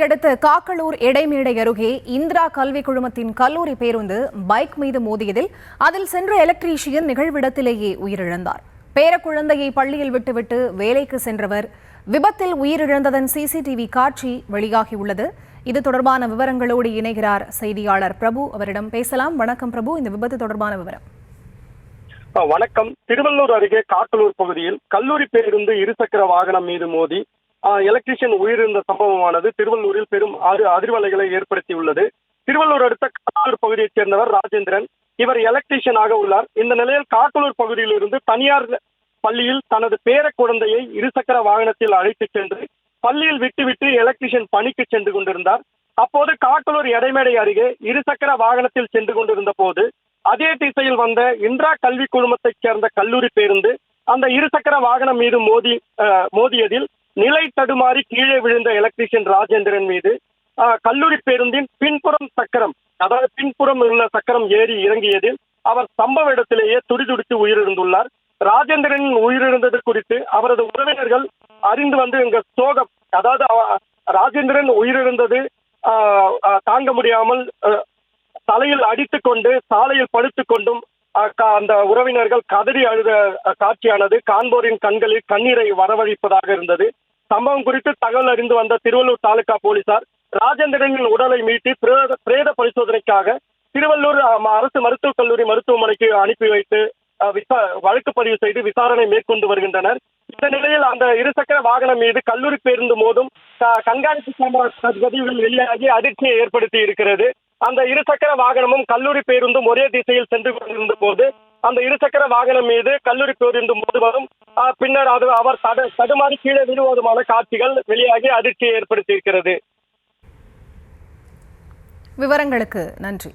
அடுத்த காக்களூர் எடைமேடை அருகே இந்திரா கல்வி குழுமத்தின் கல்லூரி பேருந்து பைக் மீது மோதியதில் அதில் சென்ற எலக்ட்ரீஷியன் நிகழ்விடத்திலேயே உயிரிழந்தார். பேரக்குழந்தையை பள்ளியில் விட்டுவிட்டு வேலைக்கு சென்றவர் விபத்தில் உயிரிழந்ததன் சிசிடிவி காட்சி வெளியாகியுள்ளது. இது தொடர்பான விவரங்களோடு இணைகிறார் செய்தியாளர் பிரபு. அவரிடம் பேசலாம். வணக்கம் பிரபு, இந்த விபத்து தொடர்பான விவரம். வணக்கம். திருவள்ளூர் அருகே காக்களூர் பகுதியில் கல்லூரி பேருந்து இருசக்கர வாகனம் மீது மோதி எலக்ட்ரீஷியன் உயிரிழந்த சம்பவமானது திருவள்ளூரில் பெரும் அதிர்வலைகளை ஏற்படுத்தியுள்ளது. திருவள்ளூர் அடுத்த காக்களூர் பகுதியைச் சேர்ந்தவர் ராஜேந்திரன். இவர் எலக்ட்ரீஷியனாக உள்ளார். இந்த நிலையில் காக்களூர் பகுதியில் இருந்து தனியார் பள்ளியில் தனது பேர குழந்தையை இருசக்கர வாகனத்தில் அழைத்துச் சென்று பள்ளியில் விட்டுவிட்டு எலக்ட்ரீஷியன் பணிக்கு சென்று கொண்டிருந்தார். அப்போது காக்களூர் எடைமேடை அருகே இருசக்கர வாகனத்தில் சென்று கொண்டிருந்த போது அதே திசையில் வந்த இந்திரா கல்வி குழுமத்தைச் சேர்ந்த கல்லூரி பேருந்து அந்த இருசக்கர வாகனம் மீது மோதியதில் நிலை தடுமாறி கீழே விழுந்த எலக்ட்ரீஷியன் ராஜேந்திரன் மீது கல்லூரி பேருந்தின் பின்புறம் சக்கரம், அதாவது பின்புறம் உள்ள சக்கரம் ஏறி இறங்கியதில் அவர் சம்பவ இடத்திலேயே துடிதுடித்து உயிரிழந்துள்ளார். ராஜேந்திரன் உயிரிழந்தது குறித்து அவரது உறவினர்கள் அறிந்து வந்து இங்க சோகம், அதாவது ராஜேந்திரன் உயிரிழந்தது தாங்க முடியாமல் தலையில் அடித்துக் கொண்டு சாலையில் படுத்துக் கொண்டும் அந்த உறவினர்கள் கதறி அழுத காட்சியானது காண்போரின் கண்களில் கண்ணீரை வரவழைப்பதாக இருந்தது. சம்பவம் குறித்து தகவல் அறிந்து வந்த திருவள்ளூர் தாலுகா போலீசார் ராஜேந்திரனின் உடலை மீட்டு பிரேத பரிசோதனைக்காக திருவள்ளூர் அரசு மருத்துவக் கல்லூரி மருத்துவமனைக்கு அனுப்பி வைத்து வழக்கு பதிவு செய்து விசாரணை மேற்கொண்டு வருகின்றனர். இந்த நிலையில் அந்த இருசக்கர வாகனம் மீது கல்லூரி பேருந்து மோதும் கண்காணிப்பு கேமரா பதிவுகள் வெளியாகி அதிர்ச்சியை ஏற்படுத்தி இருக்கிறது. அந்த இருசக்கர வாகனமும் கல்லூரி பேருந்தும் ஒரே திசையில் சென்று கொண்டிருந்த போது அந்த இருசக்கர வாகனம் மீது கல்லூரி பேருந்து மோதுவதும் பின்னர் அவர் தடுமாறி கீழே விழுவதுமான காட்சிகள் வெளியாகி அதிர்ச்சியை ஏற்படுத்தி இருக்கிறது. விவரங்களுக்கு நன்றி.